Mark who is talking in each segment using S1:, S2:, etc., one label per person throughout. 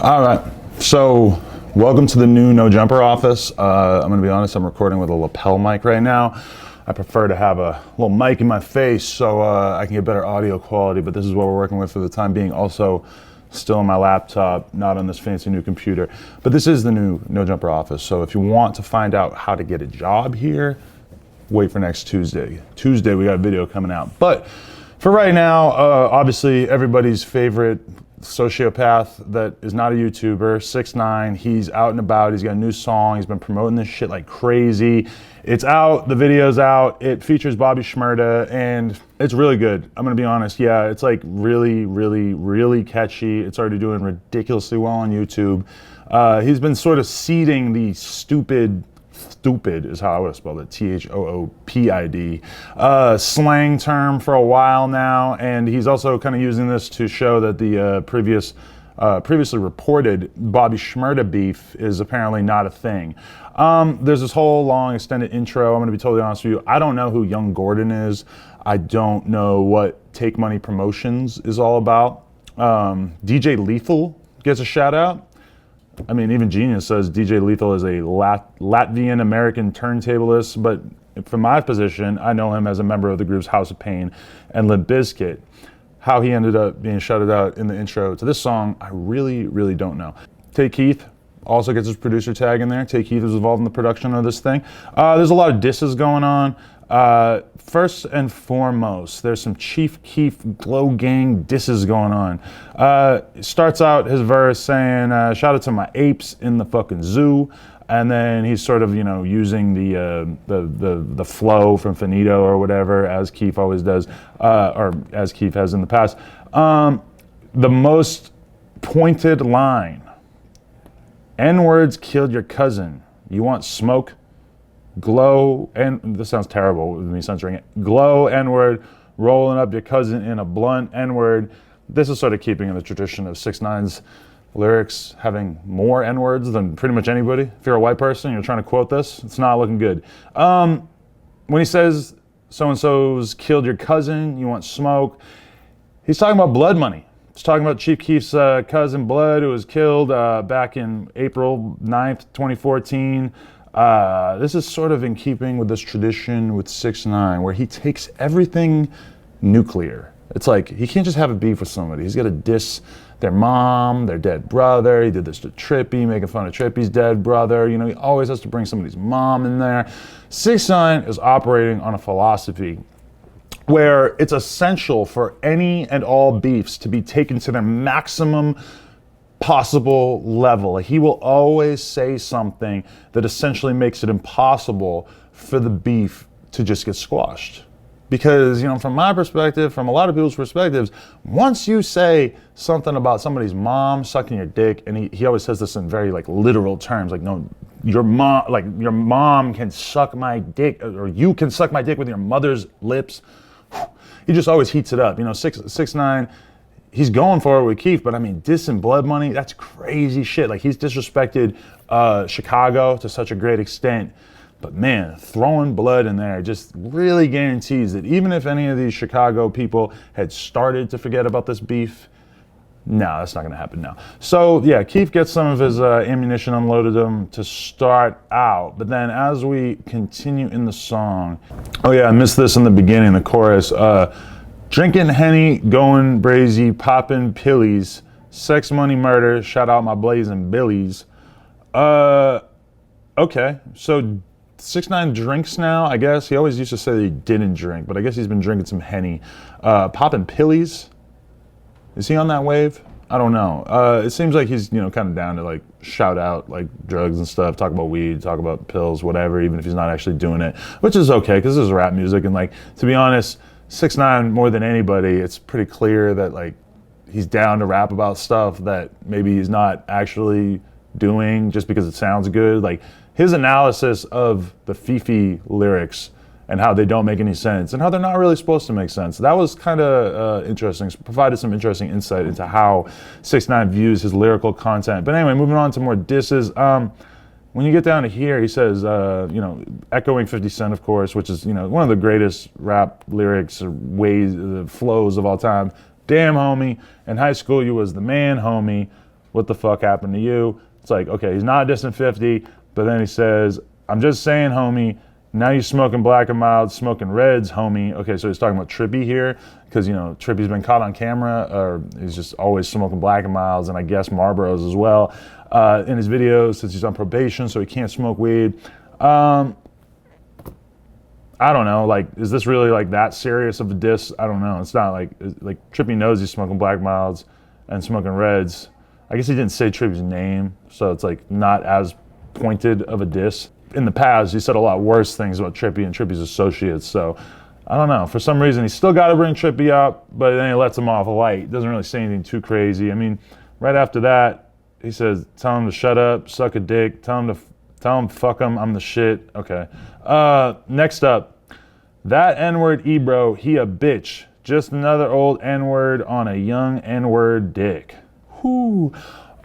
S1: All right, so welcome to the new No Jumper office. I'm gonna be honest, I'm recording with a lapel mic right now. I prefer to have a little mic in my face so I can get better audio quality, but this is what we're working with for the time being. Also, still on my laptop, not on this fancy new computer. But this is the new No Jumper office, so if you want to find out how to get a job here, wait for next Tuesday. Tuesday, we got a video coming out. But for right now, obviously everybody's favorite sociopath that is not a YouTuber, 6ix9ine. He's out and about. He's got a new song. He's been promoting this shit like crazy. It's out. The video's out. It features Bobby Shmurda, and it's really good. I'm gonna be honest. Yeah, it's like really catchy. It's already doing ridiculously well on YouTube. He's been sort of seeding the stupid is how I would have spelled it, T-H-O-O-P-I-D, slang term for a while now, and he's also kind of using this to show that the previously reported Bobby Shmurda beef is apparently not a thing. There's this whole long extended intro. I'm going to be totally honest with you. I don't know who Young Gordon is. I don't know what Take Money Promotions is all about. DJ Lethal gets a shout out. I mean, even Genius says DJ Lethal is a Latvian American turntablist, but from my position, I know him as a member of the groups House of Pain and Limp Bizkit. How he ended up being shouted out in the intro to this song, I really don't know. Keef also gets his producer tag in there. Keef is involved in the production of this thing. There's a lot of disses going on. First and foremost, there's some Chief Keef Glow Gang disses going on. Starts out his verse saying, shout out to my apes in the fucking zoo. And then he's sort of, you know, using the flow from Finito or whatever, as Keef always does, or as Keef has in the past. The most pointed line, N-words killed your cousin. You want smoke? Glow, and this sounds terrible with me censoring it. Glow, N-word, rolling up your cousin in a blunt, N-word. This is sort of keeping in the tradition of 6ix9ine's lyrics having more N-words than pretty much anybody. If you're a white person, you're trying to quote this, it's not looking good. When he says so-and-so's killed your cousin, you want smoke, he's talking about blood money. He's talking about Chief Keef's cousin Blood, who was killed back in April 9th, 2014. This is sort of in keeping with this tradition with 6ix9ine, where he takes everything nuclear. It's like, he can't just have a beef with somebody. He's got to diss their mom, their dead brother. He did this to Trippie, making fun of Trippie's dead brother. You know, he always has to bring somebody's mom in there. 6ix9ine is operating on a philosophy where it's essential for any and all beefs to be taken to their maximum possible level. He will always say something that essentially makes it impossible for the beef to just get squashed. Because, you know, from my perspective, from a lot of people's perspectives, once you say something about somebody's mom sucking your dick, and he always says this in very like literal terms, like, no, your mom can suck my dick, or you can suck my dick with your mother's lips. He just always heats it up. You know, 6ix9ine, he's going for it with Keef, but I mean, dissing Blood Money, that's crazy shit. Like, he's disrespected Chicago to such a great extent. But man, throwing Blood in there just really guarantees that even if any of these Chicago people had started to forget about this beef, no, that's not gonna happen now. So yeah, Keef gets some of his ammunition unloaded him to start out. But then as we continue in the song, oh yeah, I missed this in the beginning, the chorus. Drinking Henny, going brazy, popping pillies, sex, money, murder, shout out my blazing billies. Okay, so 6ix9ine drinks now, I guess. He always used to say that he didn't drink, but I guess he's been drinking some Henny. Popping pillies, is he on that wave? I don't know. It seems like he's, you know, kind of down to like shout out like drugs and stuff, talk about weed, talk about pills, whatever, even if he's not actually doing it, which is okay, because this is rap music, and like, to be honest, 6ix9ine, more than anybody, it's pretty clear that like he's down to rap about stuff that maybe he's not actually doing just because it sounds good. Like, his analysis of the Fifi lyrics and how they don't make any sense and how they're not really supposed to make sense, that was kind of interesting, provided some interesting insight into how 6ix9ine views his lyrical content. But anyway, moving on to more disses. When you get down to here, he says, you know, echoing 50 Cent, of course, which is, you know, one of the greatest rap lyrics or ways, flows of all time. Damn, homie, in high school you was the man, homie. What the fuck happened to you? It's like, okay, he's not dissing 50, but then he says, I'm just saying, homie, now you smoking black and mild, smoking reds, homie. Okay, so he's talking about Trippie here, because, you know, Trippie's been caught on camera, or he's just always smoking black and milds, and I guess Marlboros as well, in his videos, since he's on probation, so he can't smoke weed. I don't know, like, is this really like that serious of a diss? I don't know. It's not like Trippie knows he's smoking black milds and smoking reds. I guess he didn't say Trippie's name, so it's like not as pointed of a diss. In the past, he said a lot worse things about Trippie and Trippie's associates, so I don't know. For some reason, he's still got to bring Trippie up, but then he lets him off light. Doesn't really say anything too crazy. I mean, right after that, he says, tell him to shut up, suck a dick, tell him fuck him, I'm the shit. Okay. Next up, that N-word Ebro, he a bitch. Just another old N-word on a young N-word dick. Whoo.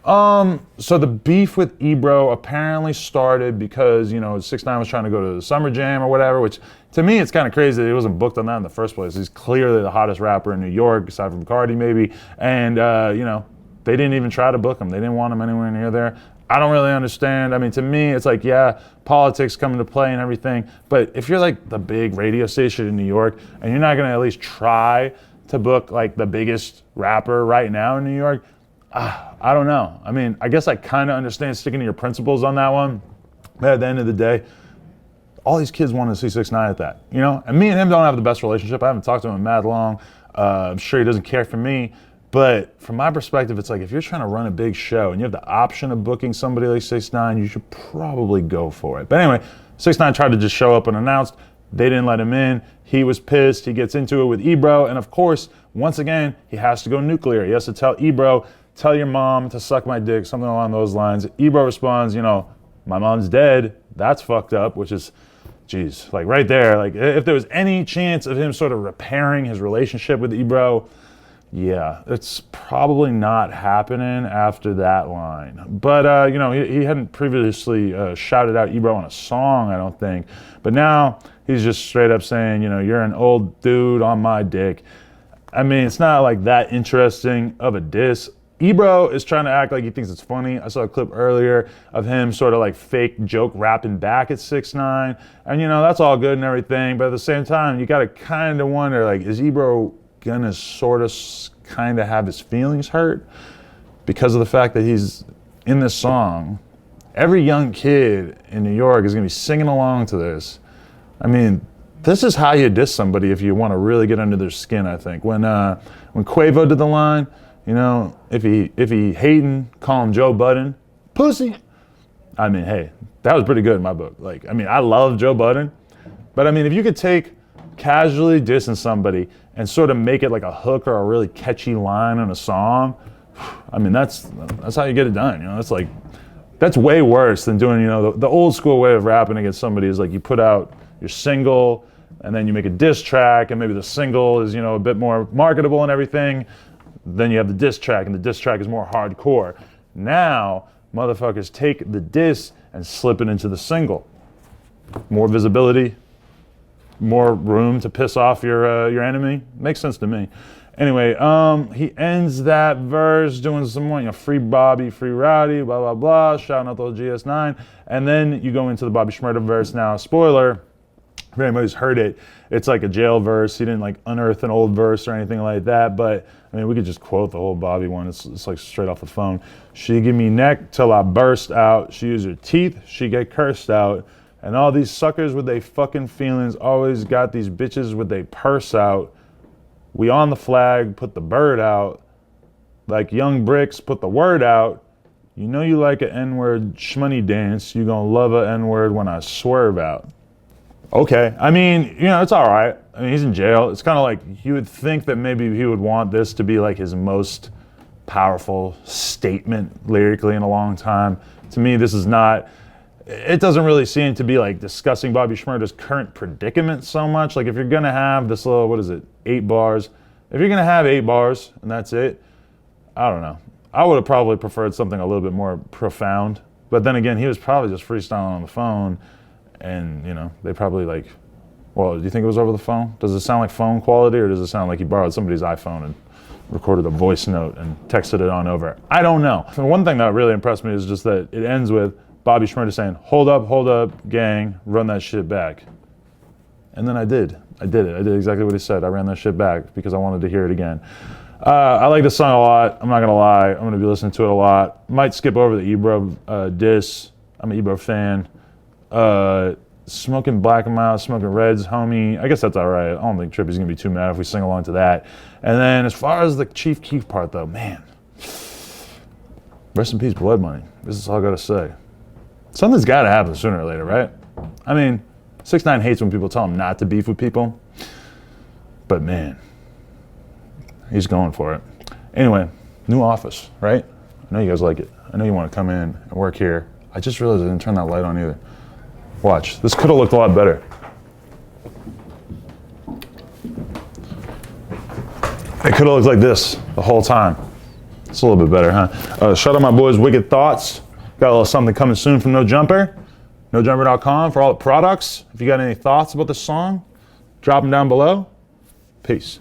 S1: So the beef with Ebro apparently started because, you know, 6ix9ine was trying to go to the Summer Jam or whatever, which to me, it's kind of crazy that he wasn't booked on that in the first place. He's clearly the hottest rapper in New York, aside from Cardi maybe. And, you know, they didn't even try to book him. They didn't want him anywhere near there. I don't really understand. I mean, to me, it's like, yeah, politics come into play and everything. But if you're like the big radio station in New York and you're not going to at least try to book like the biggest rapper right now in New York, I don't know. I mean, I guess I kind of understand sticking to your principles on that one. But at the end of the day, all these kids want to see 6ix9ine at that, you know? And me and him don't have the best relationship. I haven't talked to him in mad long. I'm sure he doesn't care for me. But from my perspective, it's like if you're trying to run a big show and you have the option of booking somebody like 6ix9ine, you should probably go for it. But anyway, 6ix9ine tried to just show up unannounced. They didn't let him in. He was pissed. He gets into it with Ebro. And of course, once again, he has to go nuclear. He has to tell Ebro, tell your mom to suck my dick, something along those lines. Ebro responds, you know, my mom's dead. That's fucked up, which is, geez, like right there. Like if there was any chance of him sort of repairing his relationship with Ebro, yeah, it's probably not happening after that line. But, you know, he hadn't previously shouted out Ebro on a song, I don't think. But now he's just straight up saying, you know, you're an old dude on my dick. I mean, it's not like that interesting of a diss. Ebro is trying to act like he thinks it's funny. I saw a clip earlier of him sort of like fake joke rapping back at 6ix9ine. And, you know, that's all good and everything. But at the same time, you got to kind of wonder, like, is Ebro gonna sort of kind of have his feelings hurt because of the fact that he's in this song? Every young kid in New York is gonna be singing along to this. I mean, this is how you diss somebody if you want to really get under their skin, I think. When Quavo did the line, you know, if he hating, call him Joe Budden, pussy. I mean, hey, that was pretty good in my book. Like, I mean, I love Joe Budden, but I mean, if you could take casually dissing somebody and sort of make it like a hook or a really catchy line in a song, I mean, that's how you get it done. You know, that's way worse than doing, you know, the old school way of rapping against somebody is like you put out your single and then you make a diss track and maybe the single is, you know, a bit more marketable and everything. Then you have the diss track and the diss track is more hardcore. Now, motherfuckers take the diss and slip it into the single. More visibility, more room to piss off your enemy. Makes sense to me. Anyway, he ends that verse doing some more, you know, free Bobby, free Rowdy, blah, blah, blah, shouting out the GS9. And then you go into the Bobby Shmurda verse. Now, spoiler, if anybody's heard it, it's like a jail verse. He didn't like unearth an old verse or anything like that. But, I mean, we could just quote the whole Bobby one. It's like straight off the phone. She give me neck till I burst out. She use her teeth, she get cursed out. And all these suckers with they fucking feelings always got these bitches with they purse out. We on the flag, put the bird out. Like young bricks, put the word out. You know you like an N-word shmoney dance. You gonna love a N-word when I swerve out. Okay, I mean, you know, it's all right. I mean, he's in jail. It's kind of like you would think that maybe he would want this to be like his most powerful statement lyrically in a long time. To me, this is not. It doesn't really seem to be like discussing Bobby Shmurda's current predicament so much. Like if you're gonna have this little, what is it, 8 bars? If you're gonna have 8 bars and that's it, I don't know. I would have probably preferred something a little bit more profound. But then again, he was probably just freestyling on the phone and, you know, they probably like, well, do you think it was over the phone? Does it sound like phone quality or does it sound like he borrowed somebody's iPhone and recorded a voice note and texted it on over. I don't know. The one thing that really impressed me is just that it ends with Bobby Shmurda saying, hold up, gang, run that shit back. And then I did. I did exactly what he said. I ran that shit back because I wanted to hear it again. I like this song a lot. I'm not gonna lie. I'm gonna be listening to it a lot. Might skip over the Ebro diss. I'm an Ebro fan. Smoking Black and Mild, Smoking Reds, homie. I guess that's all right. I don't think Trippie's gonna be too mad if we sing along to that. And then as far as the Chief Keef part though, man. Rest in peace, Blood Money. This is all I gotta say. Something's gotta happen sooner or later, right? I mean, 6ix9ine hates when people tell him not to beef with people. But man, he's going for it. Anyway, new office, right? I know you guys like it. I know you want to come in and work here. I just realized I didn't turn that light on either. Watch, this could have looked a lot better. It could have looked like this the whole time. It's a little bit better, huh? Shout out my boys, Wicked Thoughts. Got a little something coming soon from No Jumper. NoJumper.com for all the products. If you got any thoughts about this song, drop them down below. Peace.